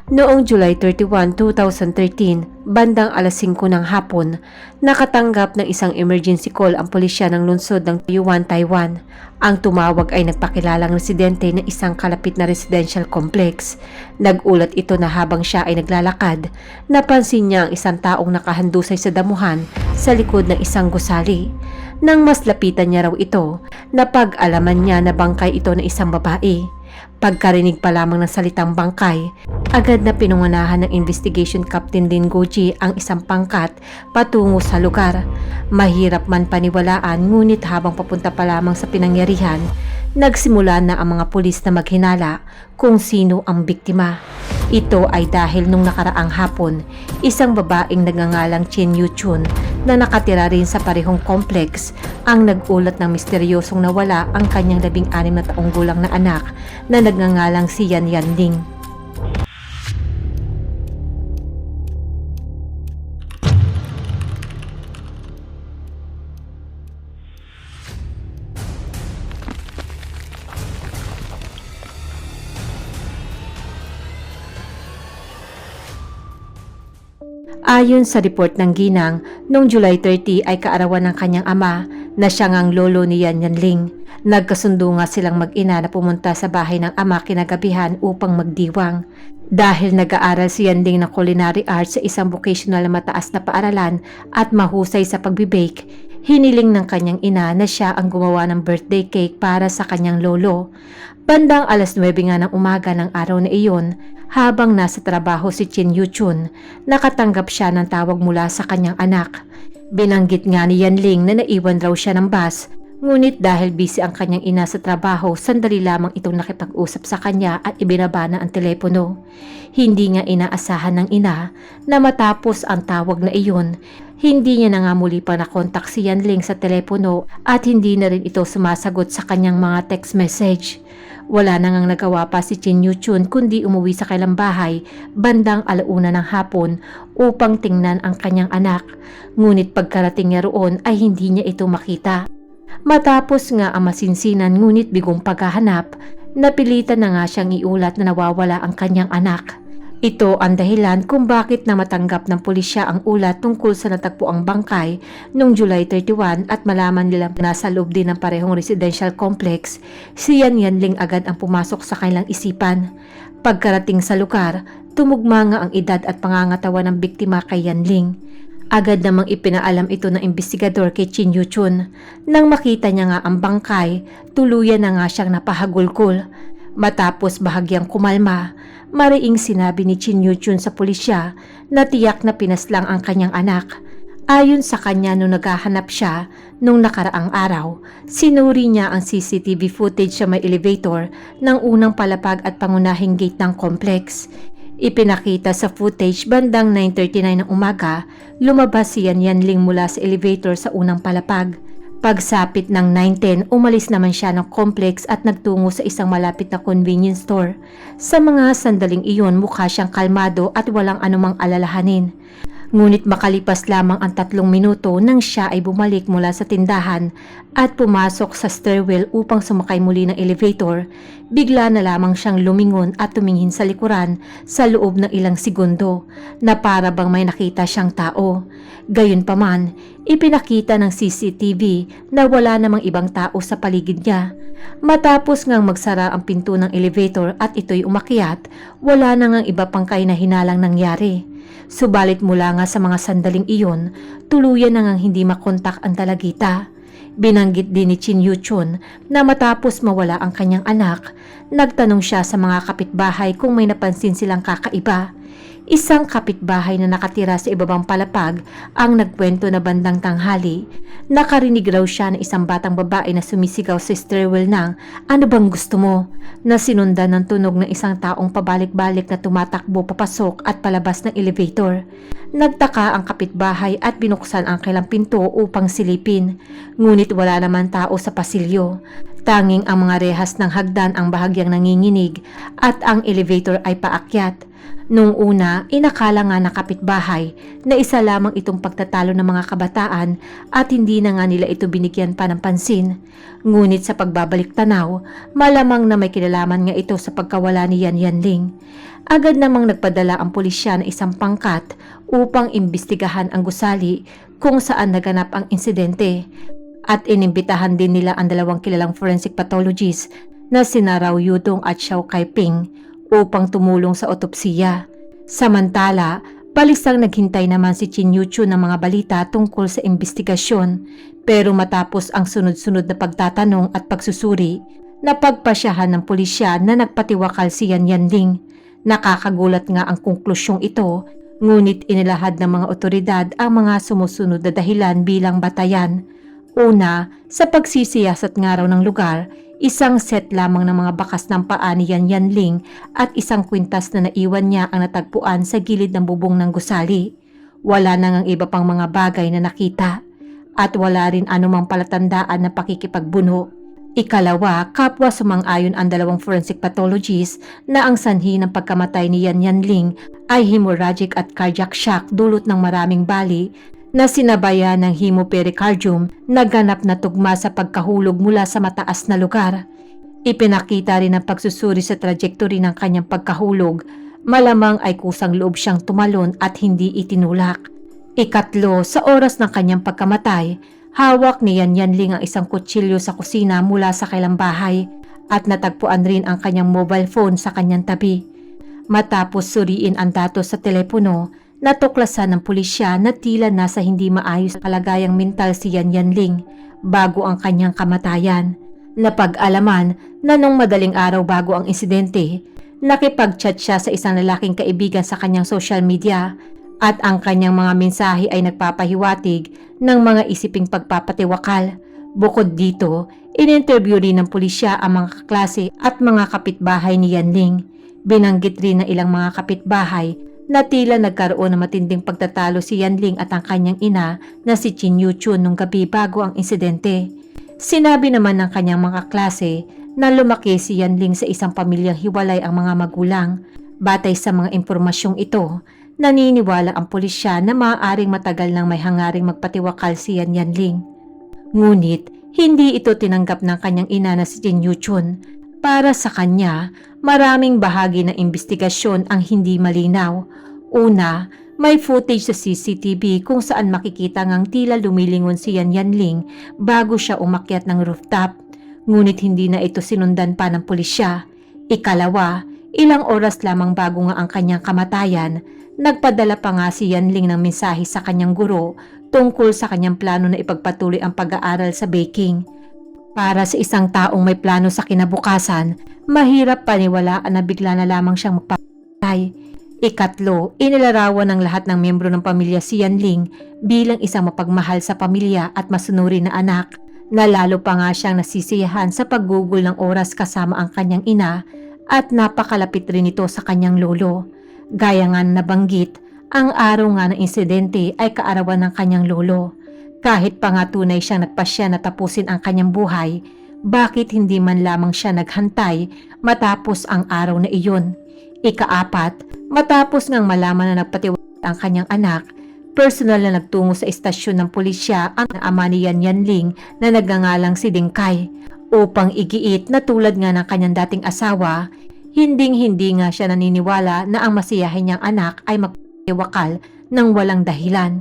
Noong July 31, 2013, bandang alas 5 ng hapon, nakatanggap ng isang emergency call ang pulisya ng lungsod ng Yuan, Taiwan. Ang tumawag ay nagpakilalang residente ng isang kalapit na residential complex. Nagulat ito na habang siya ay naglalakad, napansin niya ang isang taong nakahandusay sa damuhan sa likod ng isang gusali. Nang mas lapitan niya raw ito, napag-alaman niya na bangkay ito ng isang babae. Pagkarinig pa lamang ng salitang bangkay, agad na pinungunahan ng Investigation Captain Lin Goji ang isang pangkat patungo sa lugar. Mahirap man paniwalaan, ngunit habang papunta pa lamang sa pinangyarihan, nagsimula na ang mga pulis na maghinala kung sino ang biktima. Ito ay dahil nung nakaraang hapon, isang babaeng nagngangalang Chen Yuchun na nakatira rin sa parehong complex ang nagulat ng misteryosong nawala ang kanyang 16 na taong gulang na anak na nagngangalang si Yan Yanling. Ayon sa report ng ginang, noong July 30 ay kaarawan ng kanyang ama na siya ngang lolo ni Yan Yanling. Nagkasundo nga silang mag-ina na pumunta sa bahay ng ama kinagabihan upang magdiwang. Dahil nag-aaral si Yanling ng culinary arts sa isang vocational na mataas na paaralan at mahusay sa pagbibake, hiniling ng kanyang ina na siya ang gumawa ng birthday cake para sa kanyang lolo. Bandang alas 9 nga ng umaga ng araw na iyon, habang nasa trabaho si Chen Yuchun, nakatanggap siya ng tawag mula sa kanyang anak. Binanggit nga ni Yanling na naiwan raw siya ng bus, ngunit dahil busy ang kanyang ina sa trabaho, sandali lamang itong nakipag-usap sa kanya at ibinaba na ang telepono. Hindi nga inaasahan ng ina na matapos ang tawag na iyon, hindi niya na nga muli pa nakontak si Yanling sa telepono at hindi na rin ito sumasagot sa kanyang mga text message. Wala na ngang nagawa pa si Chen Yuchun kundi umuwi sa kailang bahay bandang alauna ng hapon upang tingnan ang kanyang anak. Ngunit pagkarating niya roon ay hindi niya ito makita. Matapos nga ang masinsinan ngunit bigong paghahanap, napilitan na nga siyang iulat na nawawala ang kanyang anak. Ito ang dahilan kung bakit na matanggap ng pulisya ang ulat tungkol sa natagpuang bangkay noong July 31 at malaman nila nasa loob din ng parehong residential complex. Si Yan Yanling agad ang pumasok sa kanilang isipan. Pagkarating sa lugar, tumugma nga ang edad at pangangatawa ng biktima kay Yanling. Agad namang ipinaalam ito ng investigador kay Chen Yuchun. Nang makita niya nga ang bangkay, tuluyan na nga siyang napahagulgol. Matapos bahagyang kumalma, mariing sinabi ni Chen Yuchun sa pulisya na tiyak na pinaslang ang kanyang anak. Ayon sa kanya nung naghahanap siya nung nakaraang araw, sinuri niya ang CCTV footage sa may elevator ng unang palapag at pangunahing gate ng complex. Ipinakita sa footage bandang 9:39 ng umaga, lumabas si Yan Yanling mula sa elevator sa unang palapag. Pagsapit ng 9:10, umalis naman siya ng complex at nagtungo sa isang malapit na convenience store. Sa mga sandaling iyon, mukha siyang kalmado at walang anumang alalahanin. Ngunit makalipas lamang ang 3 minuto nang siya ay bumalik mula sa tindahan at pumasok sa stairwell upang sumakay muli ng elevator, bigla na lamang siyang lumingon at tumingin sa likuran sa loob ng ilang segundo na para bang may nakita siyang tao. Gayunpaman, ipinakita ng CCTV na wala namang ibang tao sa paligid niya. Matapos ngang magsara ang pinto ng elevator at ito'y umakyat, wala na ngang iba pang kahinalang nangyari. Subalit mula nga sa mga sandaling iyon, tuluyan na ngang hindi makontak ang dalagita. Binanggit din ni Chen Yuchun na matapos mawala ang kanyang anak, nagtanong siya sa mga kapitbahay kung may napansin silang kakaiba. Isang kapitbahay na nakatira sa ibabang palapag ang nagkwento na bandang tanghali, nakarinig raw siya ng isang batang babae na sumisigaw sa stairwell ng "Ano bang gusto mo?" na sinundan ng tunog ng isang taong pabalik-balik na tumatakbo papasok at palabas ng elevator. Nagtaka ang kapitbahay at binuksan ang kailang pinto upang silipin, ngunit wala naman tao sa pasilyo. Tanging ang mga rehas ng hagdan ang bahagyang nanginginig at ang elevator ay paakyat. Nung una, inakala nga ng kapitbahay na isa lamang itong pagtatalo ng mga kabataan at hindi na nga nila ito binigyan pa ng pansin. Ngunit sa pagbabalik tanaw, malamang na may kinalaman nga ito sa pagkawala ni Yan Yanling. Agad namang nagpadala ang pulisya ng isang pangkat upang imbestigahan ang gusali kung saan naganap ang insidente. At inimbitahan din nila ang dalawang kilalang forensic pathologist na sina Rao Yudong at Xiao Kaiping upang tumulong sa otopsiya. Samantala, balisang naghintay naman si Chin Yuchu ng mga balita tungkol sa investigasyon, pero matapos ang sunod-sunod na pagtatanong at pagsusuri, napagpasyahan ng pulisya na nagpatiwakal si Yan Yanling. Nakakagulat nga ang konklusyong ito, ngunit inilahad ng mga otoridad ang mga sumusunod na dahilan bilang batayan. Una, sa pagsisiyasat nga raw ng lugar, isang set lamang ng mga bakas ng paa ni Yan Yanling at isang kwintas na naiwan niya ang natagpuan sa gilid ng bubong ng gusali. Wala nang ang iba pang mga bagay na nakita at wala rin anumang palatandaan na pakikipagbuno. Ikalawa, kapwa sumang-ayon ang dalawang forensic pathologist na ang sanhi ng pagkamatay ni Yan Yanling ay hemorrhagic at cardiac shock dulot ng maraming bali na sinabayan ng hemopericardium na ganap na tugma sa pagkahulog mula sa mataas na lugar. Ipinakita rin ang pagsusuri sa trajectory ng kanyang pagkahulog, malamang ay kusang loob siyang tumalon at hindi itinulak. Ikatlo, sa oras ng kanyang pagkamatay, hawak ni Yan Yanling ang isang kutsilyo sa kusina mula sa kailang bahay at natagpuan rin ang kanyang mobile phone sa kanyang tabi. Matapos suriin ang datos sa telepono, natuklasan ng pulisya na tila nasa hindi maayos na kalagayang mental si Yan Yanling bago ang kanyang kamatayan. Napag-alaman na nung madaling araw bago ang insidente, nakipag-chat siya sa isang lalaking kaibigan sa kanyang social media at ang kanyang mga mensahe ay nagpapahiwatig ng mga isiping pagpapatiwakal. Bukod dito, in-interview rin ng pulisya ang mga kaklase at mga kapitbahay ni Yanling. Binanggit rin ng ilang mga kapitbahay na tila nagkaroon ng matinding pagtatalo si Yanling at ang kanyang ina na si Chin Yuchu nung gabi bago ang insidente. Sinabi naman ng kanyang mga klase na lumaki si Yanling sa isang pamilyang hiwalay ang mga magulang. Batay sa mga impormasyong ito, naniniwala ang pulisya na maaaring matagal nang may hangaring magpatiwakal si Yan Yanling. Ngunit hindi ito tinanggap ng kanyang ina na si Chin Yuchun. Para sa kanya, maraming bahagi ng investigasyon ang hindi malinaw. Una, may footage sa CCTV kung saan makikita ngang tila lumilingon si Yan Yanling bago siya umakyat ng rooftop. Ngunit hindi na ito sinundan pa ng pulisya. Ikalawa, ilang oras lamang bago nga ang kanyang kamatayan, nagpadala pa nga si Yanling ng mensahe sa kanyang guro tungkol sa kanyang plano na ipagpatuloy ang pag-aaral sa baking. Para sa isang taong may plano sa kinabukasan, mahirap paniwalaan na bigla na lamang siyang magpapatay. Ikatlo, inilarawan ng lahat ng miyembro ng pamilya si Yanling bilang isang mapagmahal sa pamilya at masunuri na anak, na lalo pa nga siyang nasisiyahan sa paggugol ng oras kasama ang kanyang ina at napakalapit rin ito sa kanyang lolo. Gaya nga nabanggit, ang araw nga ng insidente ay kaarawan ng kanyang lolo. Kahit pa nga tunay siyang nagpasya na tapusin ang kanyang buhay, bakit hindi man lamang siya naghantay matapos ang araw na iyon? Ikaapat, matapos ngang malaman na nagpatiwala ang kanyang anak, personal na nagtungo sa istasyon ng pulisya ang ama ni Yan Yanling na nagngangalang si Dingkay upang igiit na tulad nga ng kanyang dating asawa, hinding-hindi nga siya naniniwala na ang masiyahin niyang anak ay magpatiwakal ng walang dahilan.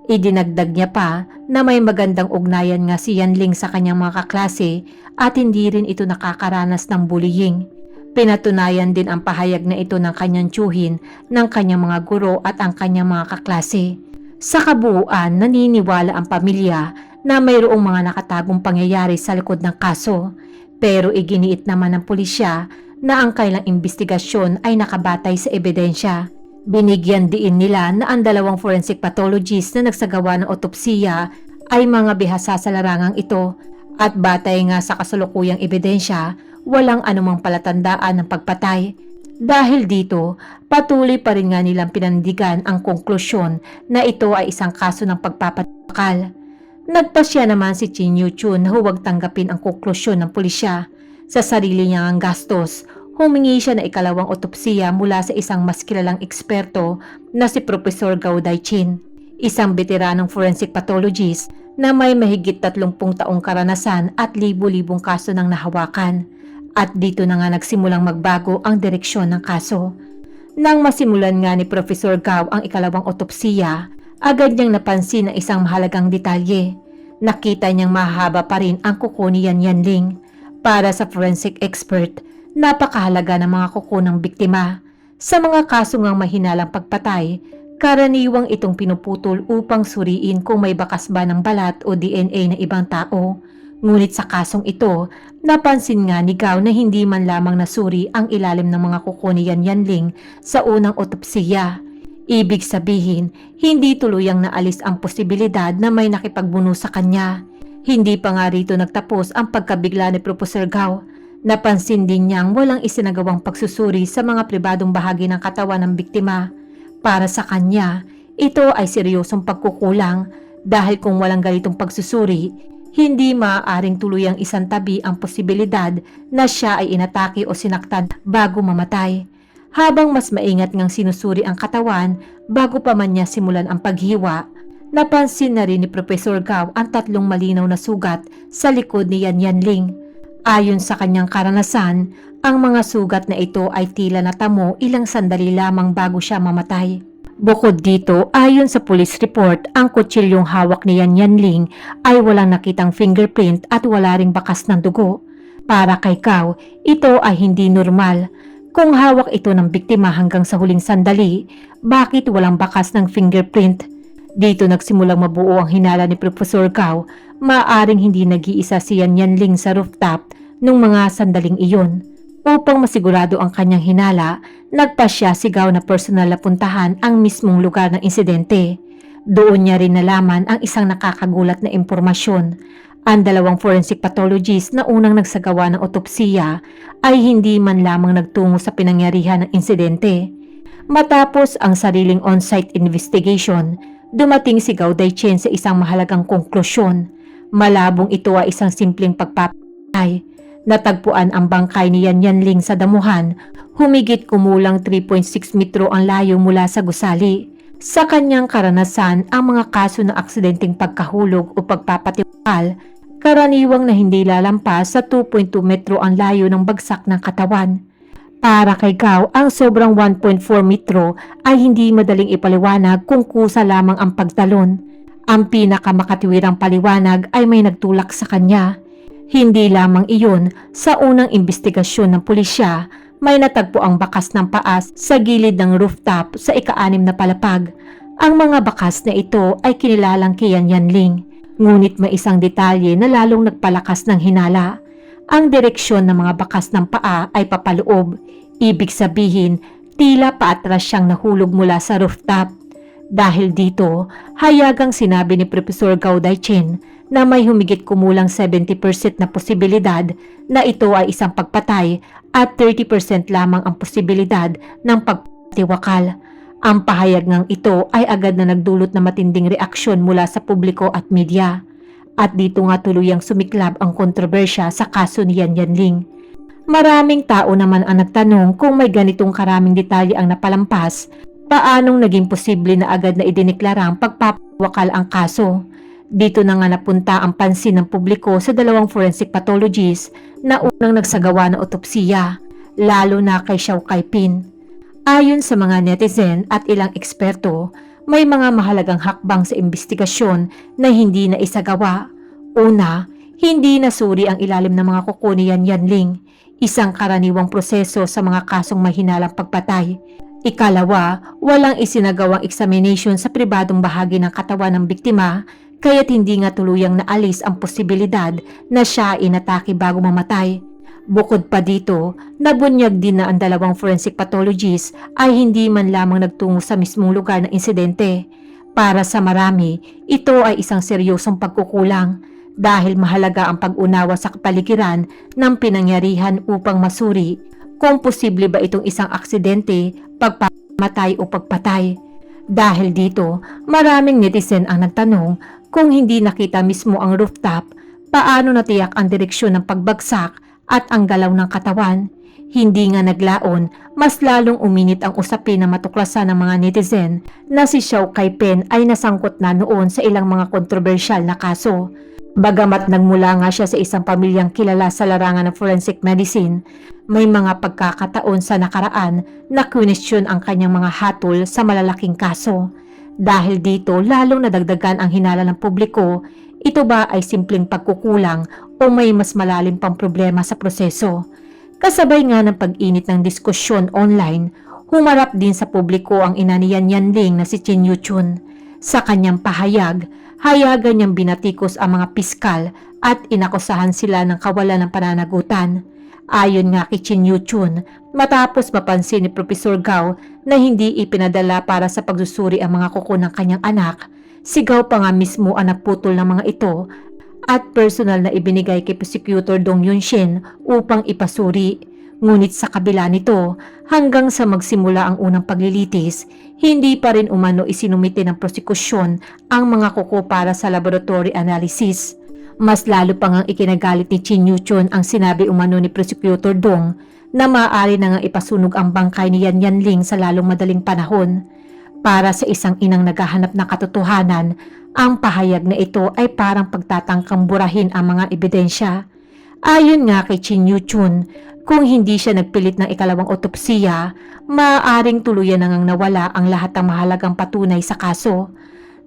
Idinagdag niya pa na may magandang ugnayan nga si Yanling sa kanyang mga kaklase at hindi rin ito nakakaranas ng bullying. Pinatunayan din ang pahayag na ito ng kanyang tiyuhin, ng kanyang mga guro at ang kanyang mga kaklase. Sa kabuuan, naniniwala ang pamilya na mayroong mga nakatagong pangyayari sa likod ng kaso, pero iginiit naman ng pulisya na ang kailang investigasyon ay nakabatay sa ebidensya. Binigyan diin nila na ang dalawang forensic pathologist na nagsagawa ng otopsiya ay mga bihasa sa larangang ito at batay nga sa kasalukuyang ebidensya, walang anumang palatandaan ng pagpatay. Dahil dito, patuloy pa rin nga nilang pinandigan ang konklusyon na ito ay isang kaso ng pagpapatwakal. Nagpasya naman si Chin Yuchun na huwag tanggapin ang konklusyon ng pulisya. Sa sarili niyang gastos humingi siya na ikalawang otopsiya mula sa isang mas kilalang eksperto na si Professor Gao Daichin, isang veteranong forensic pathologist na may mahigit 30 taong karanasan at libu-libong kaso nang nahawakan. At dito na nga nagsimulang magbago ang direksyon ng kaso. Nang masimulan nga ni Professor Gao ang ikalawang otopsiya, agad niyang napansin ang isang mahalagang detalye. Nakita niyang mahaba pa rin ang kuko ni Yan Yanling. Para sa forensic expert, napakahalaga ng mga kuko ng biktima. Sa mga kaso ngang mahinalang pagpatay, karaniwang itong pinuputol upang suriin kung may bakas ba ng balat o DNA ng ibang tao. Ngunit sa kasong ito, napansin nga ni Gao na hindi man lamang nasuri ang ilalim ng mga kuko ni Yan Yanling sa unang otopsiya. Ibig sabihin, hindi tuluyang naalis ang posibilidad na may nakipagbuno sa kanya. Hindi pa nga rito nagtapos ang pagkabigla ni Professor Gao. Napansin din niyang walang isinagawang pagsusuri sa mga pribadong bahagi ng katawan ng biktima. Para sa kanya, ito ay seryosong pagkukulang dahil kung walang ganitong pagsusuri, hindi maaaring tuluyang isantabi ang posibilidad na siya ay inatake o sinaktan bago mamatay. Habang mas maingat ngang sinusuri ang katawan bago pa man niya simulan ang paghiwa, napansin na rin ni Professor Gao ang 3 malinaw na sugat sa likod ni Yan Yanling. Ayon sa kanyang karanasan, ang mga sugat na ito ay tila natamo ilang sandali lamang bago siya mamatay. Bukod dito, ayon sa police report, ang kutsilyong hawak ni Yan Yanling ay walang nakitang fingerprint at wala ring bakas ng dugo. Para kay Gao, ito ay hindi normal. Kung hawak ito ng biktima hanggang sa huling sandali, bakit walang bakas ng fingerprint? Dito nagsimulang mabuo ang hinala ni Professor Gao, maaaring hindi nag-iisa si Yan Yanling sa rooftop nung mga sandaling iyon. Upang masigurado ang kanyang hinala, nagpasya si Gao na personal na puntahan ang mismong lugar ng insidente. Doon niya rin nalaman ang isang nakakagulat na impormasyon. Ang 2 forensic pathologist na unang nagsagawa ng otopsiya ay hindi man lamang nagtungo sa pinangyarihan ng insidente. Matapos ang sariling on-site investigation, dumating si Gao Daichin sa isang mahalagang konklusyon. Malabong ito ay isang simpleng pagpapatay. Natagpuan ang bangkay ni Yan Yanling sa damuhan, humigit kumulang 3.6 metro ang layo mula sa gusali. Sa kanyang karanasan, ang mga kaso ng aksidenteng pagkahulog o pagpapatiwakal, karaniwang na hindi lalampas sa 2.2 metro ang layo ng bagsak ng katawan. Para kay Gao, ang sobrang 1.4 metro ay hindi madaling ipaliwanag kung kusa lamang ang pagtalon. Ang pinakamakatwirang paliwanag ay may nagtulak sa kanya. Hindi lamang iyon, sa unang investigasyon ng pulisya, may natagpo ang bakas ng paas sa gilid ng rooftop sa ika-6 na palapag. Ang mga bakas na ito ay kinilalang kay Yan Yanling, ngunit may isang detalye na lalong nagpalakas ng hinala. Ang direksyon ng mga bakas ng paa ay papaloob, ibig sabihin tila paatras siyang nahulog mula sa rooftop. Dahil dito, hayagang sinabi ni Professor Gao Daichin na may humigit kumulang 70% na posibilidad na ito ay isang pagpatay at 30% lamang ang posibilidad ng pagpatiwakal. Ang pahayag ngang ito ay agad na nagdulot na matinding reaksyon mula sa publiko at media. At dito nga tuluyang sumiklab ang kontrobersya sa kaso ni Yan Yanling. Maraming tao naman ang nagtanong kung may ganitong karaming detalye ang napalampas, paanong naging posible na agad na idineklarang pagpapawakal ang kaso. Dito na nga napunta ang pansin ng publiko sa 2 forensic pathologists na unang nagsagawa ng otopsiya, lalo na kay Xiao Kaipin. Ayon sa mga netizen at ilang eksperto, may mga mahalagang hakbang sa investigasyon na hindi na isagawa. Una, hindi nasuri ang ilalim ng mga kuko ni Yan Yanling, isang karaniwang proseso sa mga kasong mahinalang pagpatay. Ikalawa, walang isinagawang examination sa pribadong bahagi ng katawan ng biktima, kaya't hindi nga tuluyang naalis ang posibilidad na siya ay inatake bago mamatay. Bukod pa dito, nabunyag din na ang 2 forensic pathologists ay hindi man lamang nagtungo sa mismong lugar ng insidente. Para sa marami, ito ay isang seryosong pagkukulang dahil mahalaga ang pag-unawa sa kapaligiran ng pinangyarihan upang masuri kung posible ba itong isang aksidente, pagpamatay o pagpatay. Dahil dito, maraming netizen ang nagtanong kung hindi nakita mismo ang rooftop, paano natiyak ang direksyon ng pagbagsak at ang galaw ng katawan. Hindi nga naglaon, mas lalong uminit ang usapin na matuklasan ng mga netizen na si Xiao Kai-pen ay nasangkot na noon sa ilang mga kontrobersyal na kaso. Bagamat nagmula nga siya sa isang pamilyang kilala sa larangan ng forensic medicine, may mga pagkakataon sa nakaraan na kwestiyon ang kanyang mga hatol sa malalaking kaso. Dahil dito lalong nadagdagan ang hinala ng publiko, ito ba ay simpleng pagkukulang o may mas malalim pang problema sa proseso? Kasabay nga ng pag-init ng diskusyon online, humarap din sa publiko ang ina ni Yan Yanling na si Chin Yuchun. Sa kanyang pahayag, hayagan niyang binatikos ang mga piskal at inakusahan sila ng kawalan ng pananagutan. Ayon nga kay Chin Yuchun, matapos mapansin ni Professor Gao na hindi ipinadala para sa pagsusuri ang mga kuko ng kanyang anak, si Gao pa nga mismo ang naputol ng mga ito at personal na ibinigay kay Prosecutor Dong Yunshin upang ipasuri. Ngunit sa kabila nito, hanggang sa magsimula ang unang paglilitis, hindi pa rin umano isinumite ng prosekusyon ang mga kuko para sa laboratory analysis. Mas lalo pa ngang ikinagalit ni Chin Yuchun ang sinabi umano ni Prosecutor Dong na maaari na ngang ipasunog ang bangkay ni Yan Yanling sa lalong madaling panahon. Para sa isang inang naghahanap ng katotohanan, ang pahayag na ito ay parang pagtatangkang burahin ang mga ebidensya. Ayon nga kay Chin Yuchun, kung hindi siya nagpilit ng ikalawang otopsiya, maaaring tuluyan nang nawala ang lahat ng mahalagang patunay sa kaso.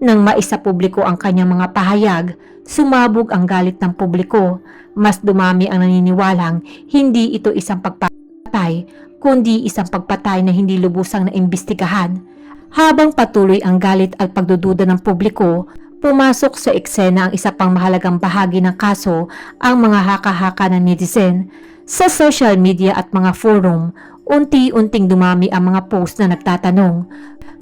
Nang maisa publiko ang kanyang mga pahayag, sumabog ang galit ng publiko. Mas dumami ang naniniwalang hindi ito isang pagpatay, kundi isang pagpatay na hindi lubusang naimbestigahan. Habang patuloy ang galit at pagdududa ng publiko, pumasok sa eksena ang isa pang mahalagang bahagi ng kaso, ang mga haka-haka ng netizen. Sa social media at mga forum, unti-unting dumami ang mga post na nagtatanong,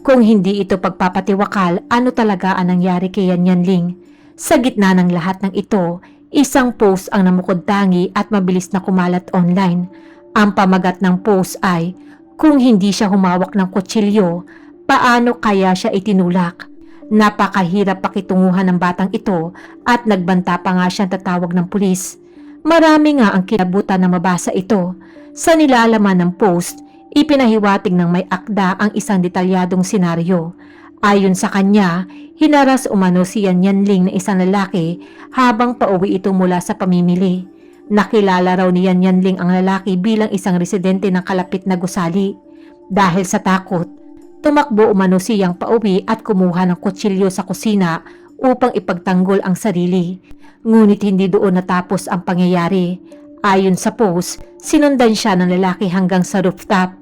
kung hindi ito pagpapatiwakal, ano talaga ang nangyari kay Yan Yanling? Sa gitna ng lahat ng ito, isang post ang namukod-tangi at mabilis na kumalat online. Ang pamagat ng post ay, kung hindi siya humawak ng kutsilyo, paano kaya siya itinulak? Napakahirap pakitunguhan ng batang ito at nagbanta pa nga siyang tatawag ng pulis. Marami nga ang kinabutan na mabasa ito. Sa nilalaman ng post, ipinahiwatig ng may akda ang isang detalyadong senaryo. Ayon sa kanya, hinaras umano si Yan Yanling na isang lalaki habang pauwi ito mula sa pamimili. Nakilala raw ni Yan Yanling ang lalaki bilang isang residente ng kalapit na gusali. Dahil sa takot, tumakbo umano siyang pauwi at kumuha ng kutsilyo sa kusina upang ipagtanggol ang sarili. Ngunit hindi doon natapos ang pangyayari. Ayon sa post, sinundan siya ng lalaki hanggang sa rooftop.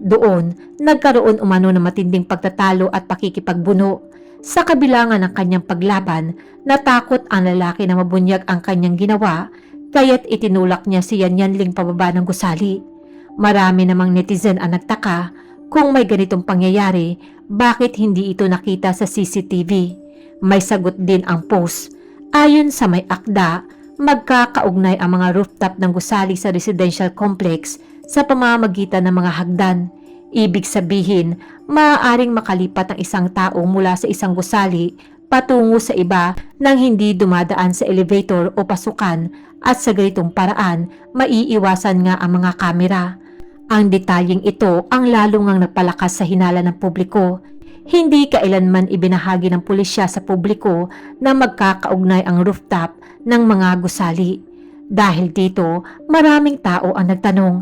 Doon, nagkaroon umano ng matinding pagtatalo at pakikipagbuno. Sa kabila nga ng kanyang paglaban, natakot ang lalaki na mabunyag ang kanyang ginawa, kaya't itinulak niya si Yan Yanling pababa ng gusali. Marami namang netizen ang nagtaka, kung may ganitong pangyayari, bakit hindi ito nakita sa CCTV? May sagot din ang post. Ayon sa may akda, magkakaugnay ang mga rooftop ng gusali sa residential complex sa pamamagitan ng mga hagdan. Ibig sabihin, maaaring makalipat ang isang tao mula sa isang gusali patungo sa iba nang hindi dumadaan sa elevator o pasukan at sa ganitong paraan, maiiwasan nga ang mga kamera. Ang detalyeng ito ang lalo ngang nagpalakas sa hinala ng publiko. Hindi kailanman ibinahagi ng pulisya sa publiko na magkakaugnay ang rooftop ng mga gusali. Dahil dito, maraming tao ang nagtanong,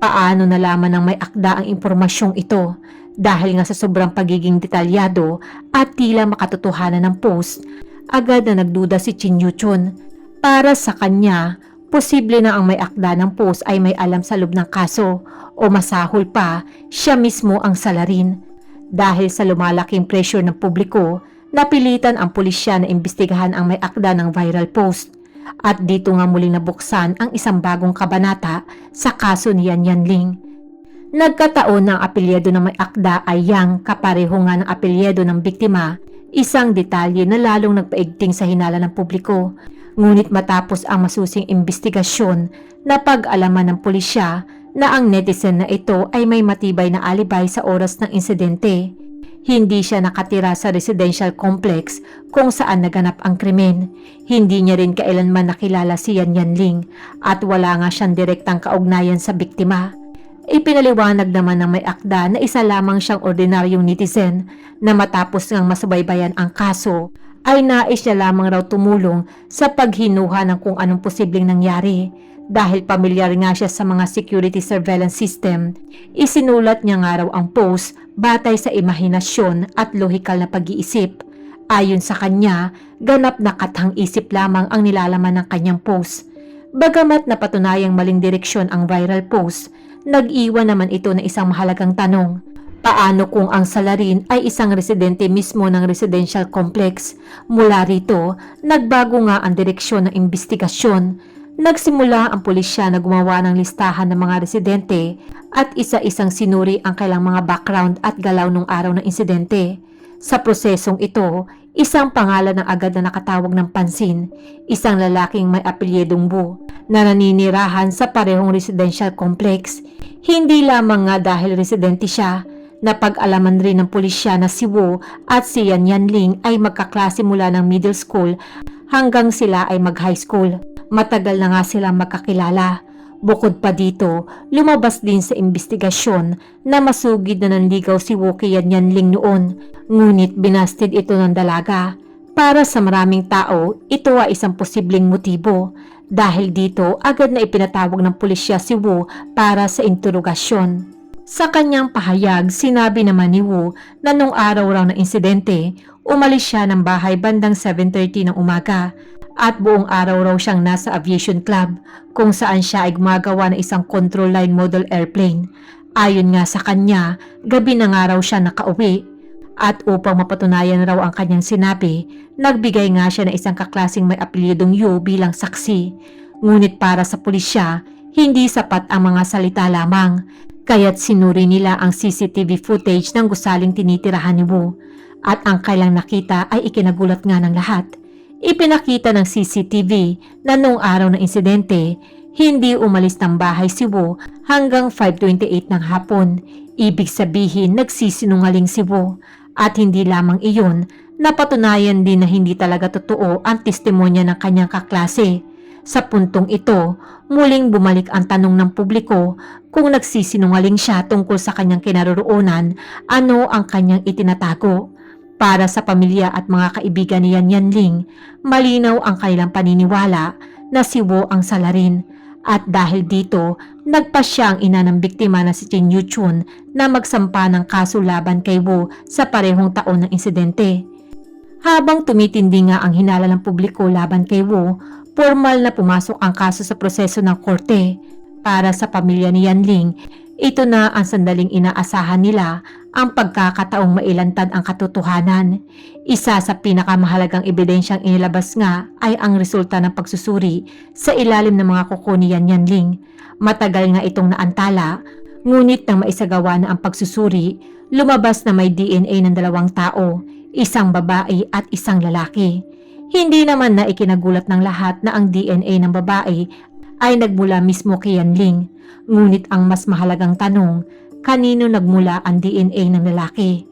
paano nalaman ng may akda ang impormasyong ito? Dahil nga sa sobrang pagiging detalyado at tila makatotohanan ng post, agad na nagduda si Chin Yuchun. Para sa kanya, posible na ang may akda ng post ay may alam sa loob ng kaso o masahol pa, siya mismo ang salarin. Dahil sa lumalaking pressure ng publiko, napilitan ang pulisya na imbestigahan ang may akda ng viral post. At dito nga muling nabuksan ang isang bagong kabanata sa kaso ni Yan Yanling. Nagkataon na ang apelyido ng may akda ay Yang, kapareho nga ng apelyido ng biktima, isang detalye na lalong nagpaigting sa hinala ng publiko. Ngunit matapos ang masusing imbestigasyon, napag-alaman ng pulisya na ang netizen na ito ay may matibay na alibay sa oras ng insidente. Hindi siya nakatira sa residential complex kung saan naganap ang krimen. Hindi niya rin kailanman nakilala si Yan Yanling at wala nga siyang direktang kaugnayan sa biktima. Ipinaliwanag naman ng may akda na isa lamang siyang ordinaryong netizen na matapos ngang masubaybayan ang kaso ay nais niya lamang raw tumulong sa paghinuha ng kung anong posibleng nangyari. Dahil pamilyar nga siya sa mga security surveillance system, isinulat niya nga raw ang post batay sa imahinasyon at lohikal na pag-iisip. Ayon sa kanya, ganap na kathang-isip lamang ang nilalaman ng kanyang post. Bagamat napatunayang maling direksyon ang viral post, nag-iwan naman ito ng isang mahalagang tanong. Paano kung ang salarin ay isang residente mismo ng residential complex? Mula rito, nagbago nga ang direksyon ng investigasyon. Nagsimula ang pulisya na gumawa ng listahan ng mga residente at isa-isang sinuri ang kailang mga background at galaw nung araw ng insidente. Sa prosesong ito, isang pangalan ang agad na nakatawag ng pansin, isang lalaking may apelyedong Bu na naninirahan sa parehong residential complex. Hindi lamang nga dahil residente siya, napag-alaman rin ng pulisya na si Wu at si Yan Yanling ay magkaklase mula ng middle school hanggang sila ay mag-high school. Matagal na nga silang magkakilala. Bukod pa dito, lumabas din sa investigasyon na masugid na nanligaw si Wu kay Yan Yanling noon, ngunit binasted ito ng dalaga. Para sa maraming tao, ito ay isang posibleng motibo. Dahil dito, agad na ipinatawag ng pulisya si Wu para sa interogasyon. Sa kanyang pahayag, sinabi naman ni Wu na nung araw raw ng insidente, umalis siya ng bahay bandang 7:30 ng umaga at buong araw raw siyang nasa aviation club kung saan siya ay gumagawa ng isang control line model airplane. Ayon nga sa kanya, gabi na nga raw siya nakauwi at upang mapatunayan raw ang kanyang sinabi, nagbigay nga siya ng isang kaklaseng may apelyedong Yu bilang saksi. Ngunit para sa pulisya, hindi sapat ang mga salita lamang. Kaya't sinuri nila ang CCTV footage ng gusaling tinitirahan ni Wu at ang kailang nakita ay ikinagulat nga ng lahat. Ipinakita ng CCTV na noong araw ng insidente, hindi umalis ng bahay si Wu hanggang 5:28 ng hapon. Ibig sabihin nagsisinungaling si Wu at hindi lamang iyon, napatunayan din na hindi talaga totoo ang testimonya ng kanyang kaklase. Sa puntong ito, muling bumalik ang tanong ng publiko kung nagsisinungaling siya tungkol sa kanyang kinaroroonan, ano ang kanyang itinatago. Para sa pamilya at mga kaibigan ni Yan Yanling, malinaw ang kanilang paniniwala na si Wu ang salarin at dahil dito, nagpasya ang ina ng biktima na si Chen Yuchun na magsampa ng kaso laban kay Wu sa parehong taon ng insidente. Habang tumitindi nga ang hinala ng publiko laban kay Wu, formal na pumasok ang kaso sa proseso ng korte. Para sa pamilya ni Yanling, ito na ang sandaling inaasahan nila, ang pagkakataong mailantad ang katotohanan. Isa sa pinakamahalagang ebidensyang inilabas nga ay ang resulta ng pagsusuri sa ilalim ng mga kuko ni Yan Yanling. Matagal nga itong naantala, ngunit nang maisagawa na ang pagsusuri, lumabas na may DNA ng 2 tao, isang babae at isang lalaki. Hindi naman na ikinagulat ng lahat na ang DNA ng babae ay nagmula mismo kay Yanling. Ngunit ang mas mahalagang tanong, kanino nagmula ang DNA ng lalaki?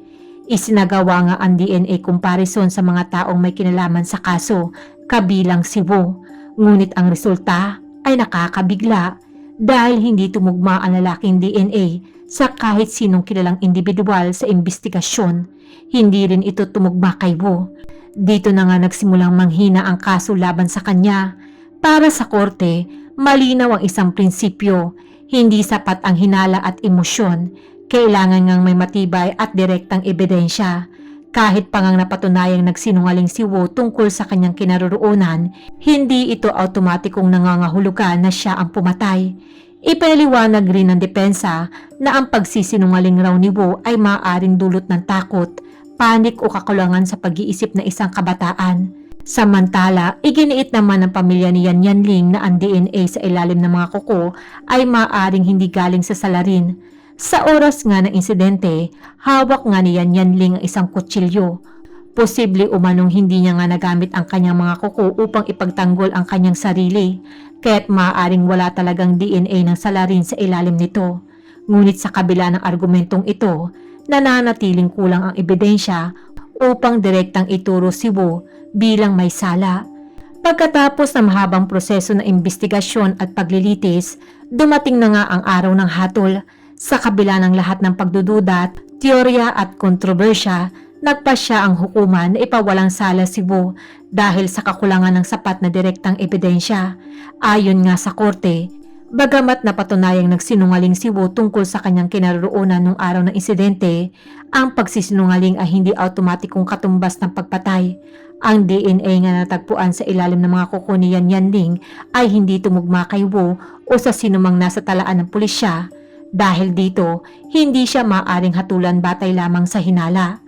Isinagawa nga ang DNA comparison sa mga taong may kinalaman sa kaso, kabilang si Wu. Ngunit ang resulta ay nakakabigla dahil hindi tumugma ang lalaking DNA sa kahit sinong kilalang individual sa investigasyon. Hindi rin ito tumugma kay Wu. Dito na nga nagsimulang manghina ang kaso laban sa kanya. Para sa korte, malinaw ang isang prinsipyo. Hindi sapat ang hinala at emosyon. Kailangan ngang may matibay at direktang ebidensya. Kahit pa ngang napatunayang nagsinungaling si Wu tungkol sa kanyang kinaroroonan, hindi ito automatikong nangangahulugan na siya ang pumatay. Ipinaliwanag rin ng depensa na ang pagsisinungaling raw ni Wu ay maaaring dulot ng takot, panik o kakulangan sa pag-iisip ng isang kabataan. Samantala, iginiit naman ng pamilya ni Yan Yanling na ang DNA sa ilalim ng mga kuko ay maaaring hindi galing sa salarin. Sa oras nga ng insidente, hawak nga ni Yan Yanling ang isang kutsilyo. Posible umanong hindi niya nga nagamit ang kanyang mga kuko upang ipagtanggol ang kanyang sarili, kaya't maaaring wala talagang DNA ng salarin sa ilalim nito. Ngunit sa kabila ng argumentong ito, nananatiling kulang ang ebidensya upang direktang ituro si Wu bilang may sala. Pagkatapos ng mahabang proseso ng investigasyon at paglilitis, dumating na nga ang araw ng hatol. Sa kabila ng lahat ng pagdududa, teorya at kontrobersya, nagpasya ang hukuman na ipawalang sala si Wu dahil sa kakulangan ng sapat na direktang ebidensya. Ayon nga sa korte, bagamat napatunayang nagsinungaling si Wu tungkol sa kanyang kinaroroonan nung araw ng insidente, ang pagsisinungaling ay hindi automatikong katumbas ng pagpatay. Ang DNA nga natagpuan sa ilalim ng mga kuko ni Yan Yanling ay hindi tumugma kay Wu o sa sinumang nasa talaan ng pulisya. Dahil dito, hindi siya maaaring hatulan batay lamang sa hinala.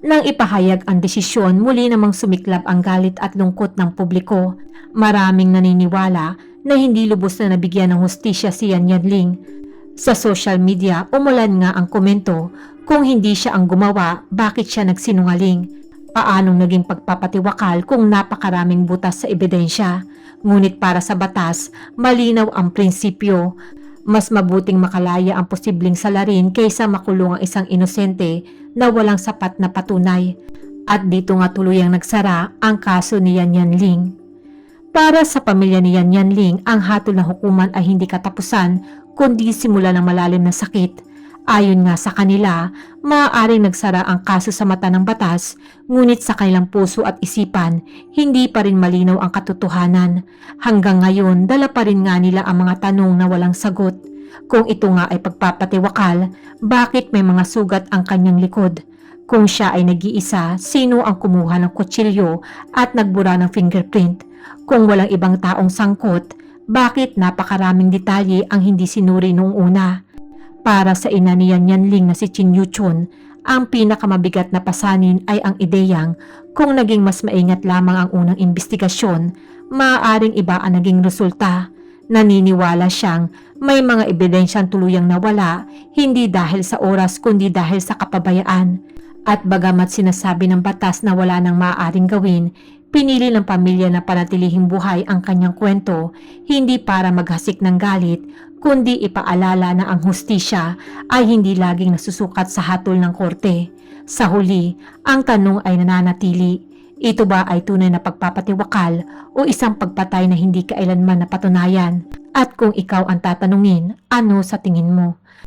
Nang ipahayag ang desisyon, muli namang sumiklab ang galit at lungkot ng publiko. Maraming naniniwala na hindi lubos na nabigyan ng hustisya si Yan Yanling. Sa social media, umulan nga ang komento, kung hindi siya ang gumawa, bakit siya nagsinungaling? Paanong naging pagpapatiwakal kung napakaraming butas sa ebidensya? Ngunit para sa batas, malinaw ang prinsipyo. Mas mabuting makalaya ang posibleng salarin kaysa makulong ang isang inosente na walang sapat na patunay. At dito nga tuluyang nagsara ang kaso ni Yan Yanling. Para sa pamilya ni Yan Yanling, ang hatol na hukuman ay hindi katapusan kundi simula ng malalim na sakit. Ayon nga sa kanila, maaaring nagsara ang kaso sa mata ng batas, ngunit sa kanilang puso at isipan, hindi pa rin malinaw ang katotohanan. Hanggang ngayon, dala pa rin nga nila ang mga tanong na walang sagot. Kung ito nga ay pagpapatiwakal, bakit may mga sugat ang kanyang likod? Kung siya ay nag-iisa, sino ang kumuha ng kutsilyo at nagbura ng fingerprint? Kung walang ibang taong sangkot, bakit napakaraming detalye ang hindi sinuri noong una? Para sa ina ni Yan Yanling na si Chin Yuchun, ang pinakamabigat na pasanin ay ang ideyang kung naging mas maingat lamang ang unang investigasyon, maaaring iba ang naging resulta. Naniniwala siyang may mga ebidensyang tuluyang nawala, hindi dahil sa oras kundi dahil sa kapabayaan. At bagamat sinasabi ng batas na wala nang maaaring gawin, pinili ng pamilya na panatilihing buhay ang kanyang kwento, hindi para maghasik ng galit, kundi ipaalala na ang hustisya ay hindi laging nasusukat sa hatol ng korte. Sa huli, ang tanong ay nananatili. Ito ba ay tunay na pagpapatiwakal o isang pagpatay na hindi kailanman napatunayan? At kung ikaw ang tatanungin, ano sa tingin mo?